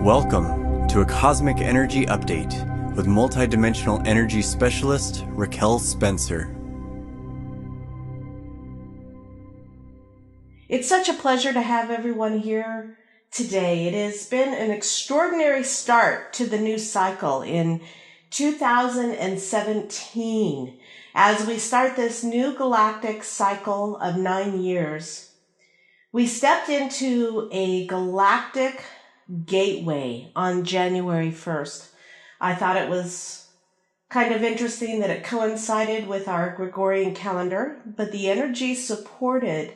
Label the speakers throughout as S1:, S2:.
S1: Welcome to a Cosmic Energy Update with multidimensional energy specialist Raquel Spencer.
S2: It's such a pleasure to have everyone here today. It has been an extraordinary start to the new cycle in 2017 as we start this new galactic cycle of 9 years. We stepped into a galactic gateway on January 1st. I thought it was kind of interesting that it coincided with our Gregorian calendar, but the energy supported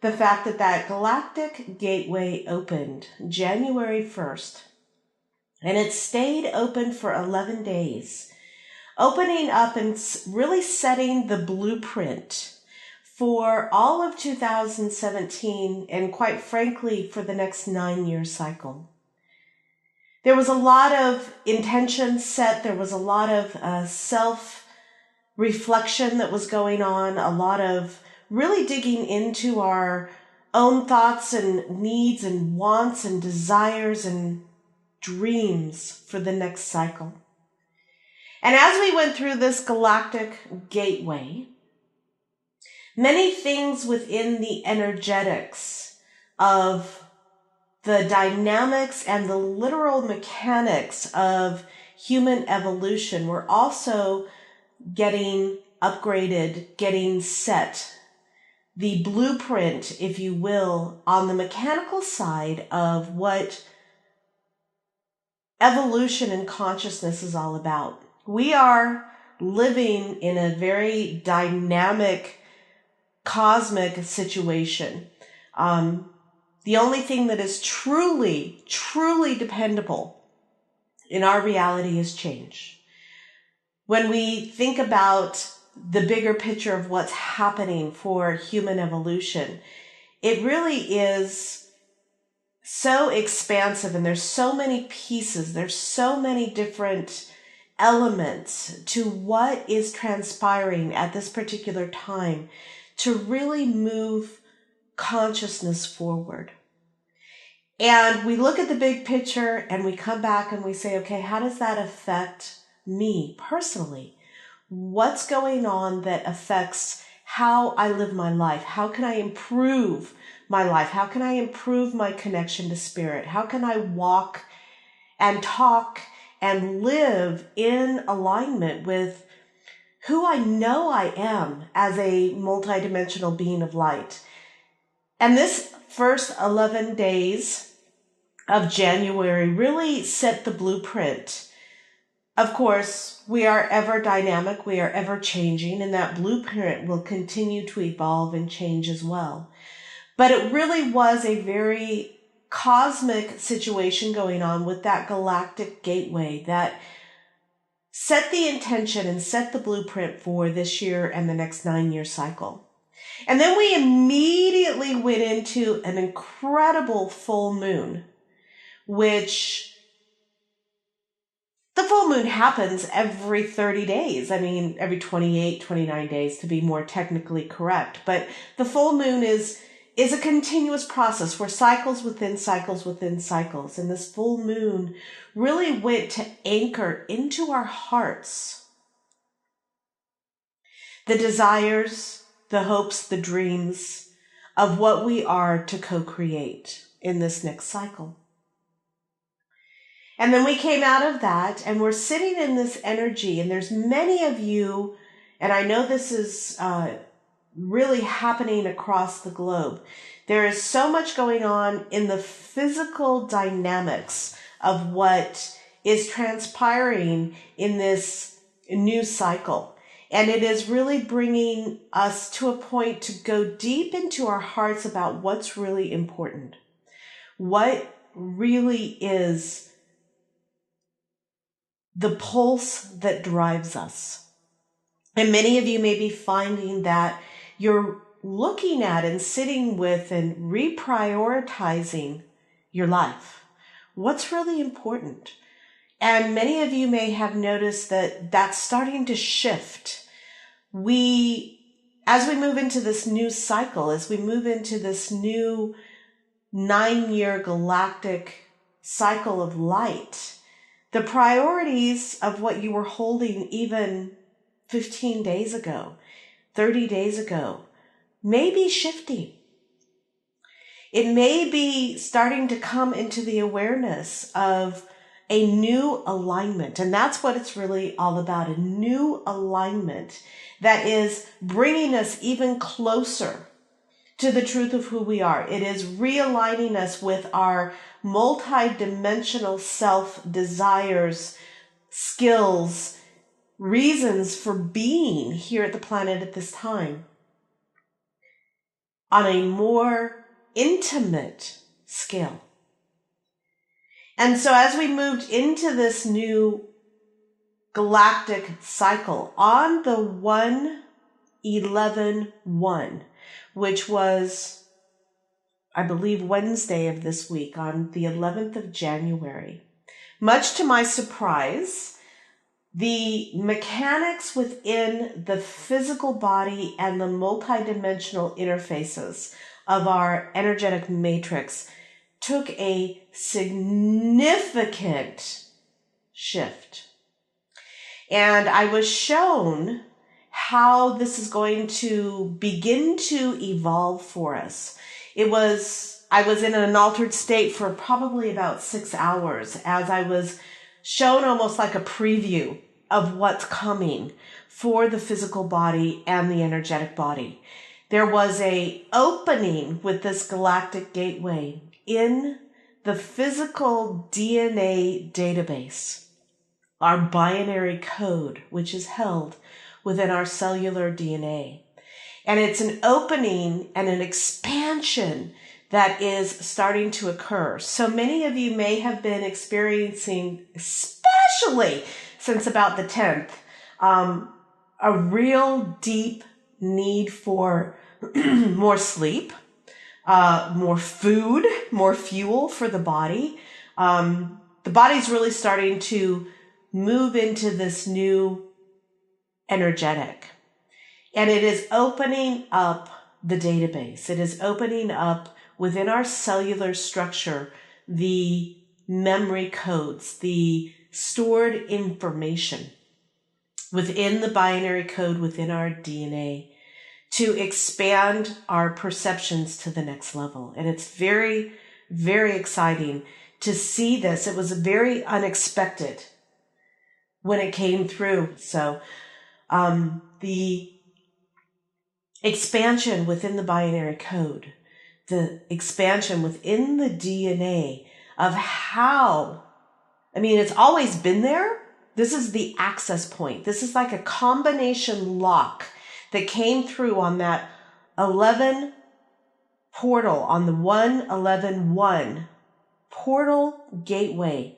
S2: the fact that that galactic gateway opened January 1st, and it stayed open for 11 days, opening up and really setting the blueprint for all of 2017 and, quite frankly, for the next 9-year cycle. There was a lot of intention set. There was a lot of self-reflection that was going on, a lot of really digging into our own thoughts and needs and wants and desires and dreams for the next cycle. And as we went through this galactic gateway, many things within the energetics of the dynamics and the literal mechanics of human evolution were also getting upgraded, getting set. The blueprint, if you will, on the mechanical side of what evolution and consciousness is all about. We are living in a very dynamic cosmic situation. The only thing that is truly, truly dependable in our reality is change. When we think about the bigger picture of what's happening for human evolution, it really is so expansive, and there's so many pieces, there's so many different elements to what is transpiring at this particular time to really move consciousness forward. And we look at the big picture and we come back and we say, okay, how does that affect me personally? What's going on that affects how I live my life? How can I improve my life? How can I improve my connection to spirit? How can I walk and talk and live in alignment with who I know I am as a multidimensional being of light? And this first 11 days of January really set the blueprint. Of course, we are ever dynamic, we are ever changing, and that blueprint will continue to evolve and change as well. But it really was a very cosmic situation going on with that galactic gateway that set the intention and set the blueprint for this year and the next 9-year cycle. And then we immediately went into an incredible full moon, which the full moon happens every 30 days. I mean, every 28, 29 days to be more technically correct. But the full moon is a continuous process where cycles within cycles within cycles. And this full moon really went to anchor into our hearts the desires, the hopes, the dreams of what we are to co-create in this next cycle. And then we came out of that and we're sitting in this energy, and there's many of you, and I know this is really happening across the globe. There is so much going on in the physical dynamics of what is transpiring in this new cycle. And it is really bringing us to a point to go deep into our hearts about what's really important. What really is the pulse that drives us. And many of you may be finding that you're looking at and sitting with and reprioritizing your life. What's really important? And many of you may have noticed that that's starting to shift. As we move into this new cycle, as we move into this new 9-year galactic cycle of light, the priorities of what you were holding even 15 days ago, 30 days ago, may be shifting. It may be starting to come into the awareness of a new alignment. And that's what it's really all about, a new alignment that is bringing us even closer to the truth of who we are. It is realigning us with our multi-dimensional self desires, skills, reasons for being here at the planet at this time on a more intimate scale. And so as we moved into this new galactic cycle on the 1-11-1, which was, I believe, Wednesday of this week, on the 11th of January. Much to my surprise, the mechanics within the physical body and the multidimensional interfaces of our energetic matrix took a significant shift. And I was shown how this is going to begin to evolve for us. I was in an altered state for probably about 6 hours as I was shown almost like a preview of what's coming for the physical body and the energetic body. There was a opening with this galactic gateway in the physical DNA database, our binary code, which is held within our cellular DNA. And it's an opening and an expansion that is starting to occur. So many of you may have been experiencing, especially since about the 10th, a real deep need for more sleep, more food, more fuel for the body. The body's really starting to move into this new energetic. And it is opening up the database. It is opening up within our cellular structure the memory codes, the stored information within the binary code within our DNA to expand our perceptions to the next level. And it's very, very exciting to see this. It was very unexpected when it came through. So the expansion within the binary code, the expansion within the DNA of how, it's always been there. This is the access point. This is like a combination lock that came through on that 11 portal, on the 1-11-1 portal gateway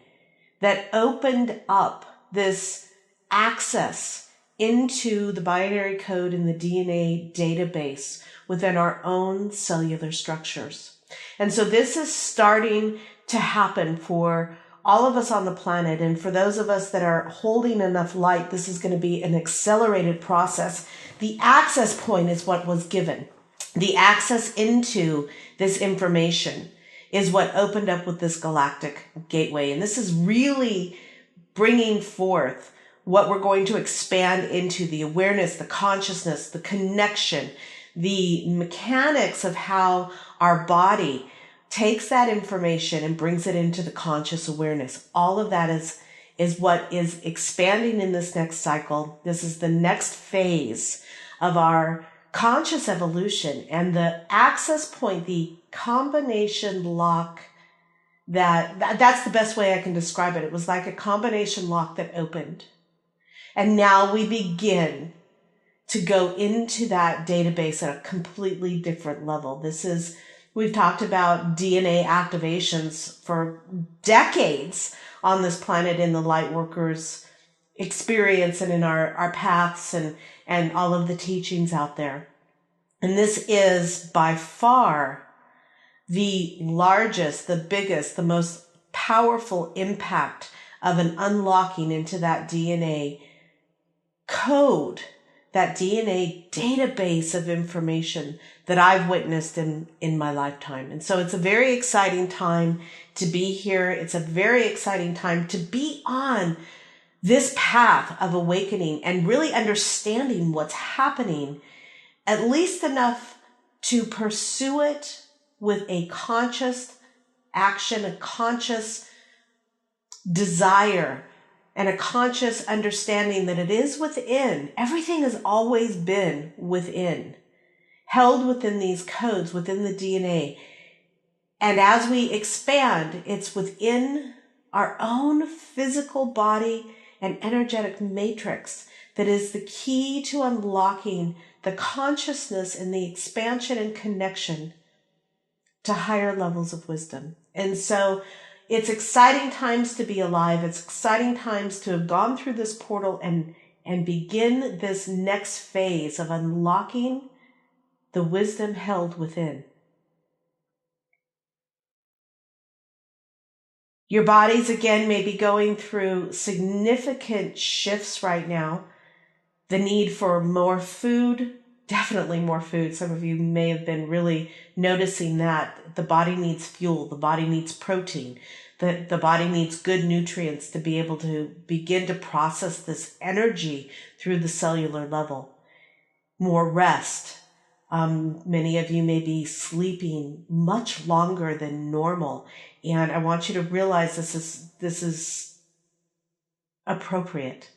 S2: that opened up this access into the binary code in the DNA database within our own cellular structures. And so this is starting to happen for all of us on the planet. And for those of us that are holding enough light, this is going to be an accelerated process. The access point is what was given. The access into this information is what opened up with this galactic gateway. And this is really bringing forth what we're going to expand into: the awareness, the consciousness, the connection, the mechanics of how our body takes that information and brings it into the conscious awareness. All of that is what is expanding in this next cycle. This is the next phase of our conscious evolution, and the access point, the combination lock, that's the best way I can describe it. It was like a combination lock that opened. And now we begin to go into that database at a completely different level. We've talked about DNA activations for decades on this planet in the Lightworkers experience and in our paths and all of the teachings out there. And this is by far the largest, the biggest, the most powerful impact of an unlocking into that DNA code that DNA database of information that I've witnessed in my lifetime. And so it's a very exciting time to be here. It's a very exciting time to be on this path of awakening and really understanding what's happening, at least enough to pursue it with a conscious action, a conscious desire, and a conscious understanding that it is within. Everything has always been within, held within these codes, within the DNA. And as we expand, it's within our own physical body and energetic matrix that is the key to unlocking the consciousness and the expansion and connection to higher levels of wisdom. And so it's exciting times to be alive. It's exciting times to have gone through this portal and begin this next phase of unlocking the wisdom held within. Your bodies, again, may be going through significant shifts right now. The need for more food, definitely more food. Some of you may have been really noticing that. The body needs fuel. The body needs protein. The body needs good nutrients to be able to begin to process this energy through the cellular level. More rest. Many of you may be sleeping much longer than normal. And I want you to realize this is appropriate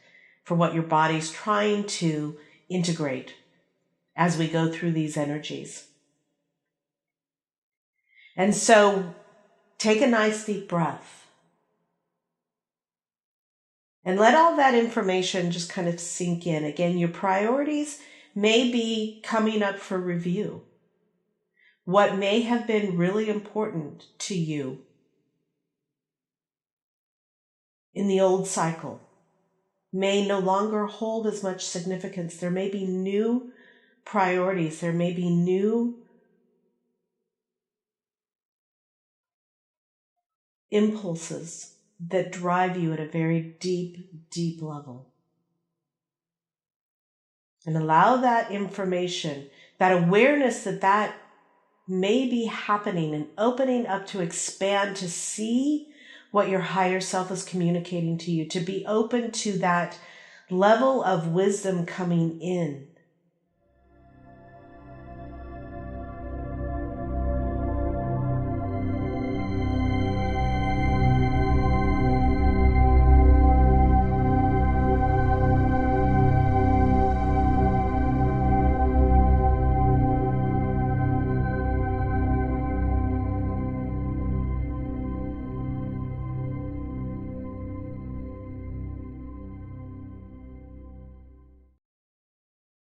S2: for what your body's trying to integrate as we go through these energies. And so take a nice deep breath and let all that information just kind of sink in. Again, your priorities may be coming up for review. What may have been really important to you in the old cycle may no longer hold as much significance. There may be new priorities. There may be new impulses that drive you at a very deep, deep level. And allow that information, that awareness that may be happening and opening up to expand, to see what your higher self is communicating to you, to be open to that level of wisdom coming in